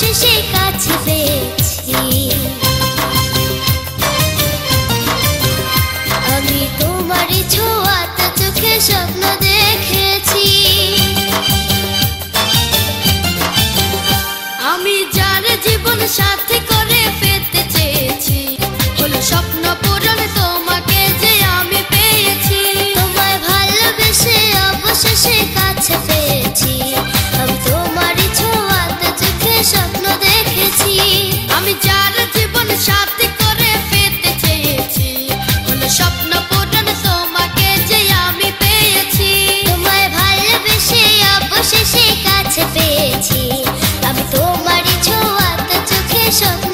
অবশেষে কাছে পেয়েছি। আমি তোমারই ছোঁয়াতে চোখে স্বপ্ন দেখেছি। আমি যার জীবন সাথী করে পেতে চেয়েছি, হলো স্বপ্ন পূরণ তোমাকে যে আমি পেয়েছি। তোমায় ভালোবেসে অবশেষে কাছে পেয়েছি। আমি তোমারই ছোঁয়াতে চোখে স্বপ্ন দেখেছি। আমি যার জীবন সাথী করে পেতে চেয়েছি, হলো স্বপ্ন পূরণ তোমাকে যে আমি পেয়েছি। তোমায় ভালোবেসে অবশেষে কাছে পেয়েছি। আমি তোমারই ছোঁয়াতে চোখে স্বপ্ন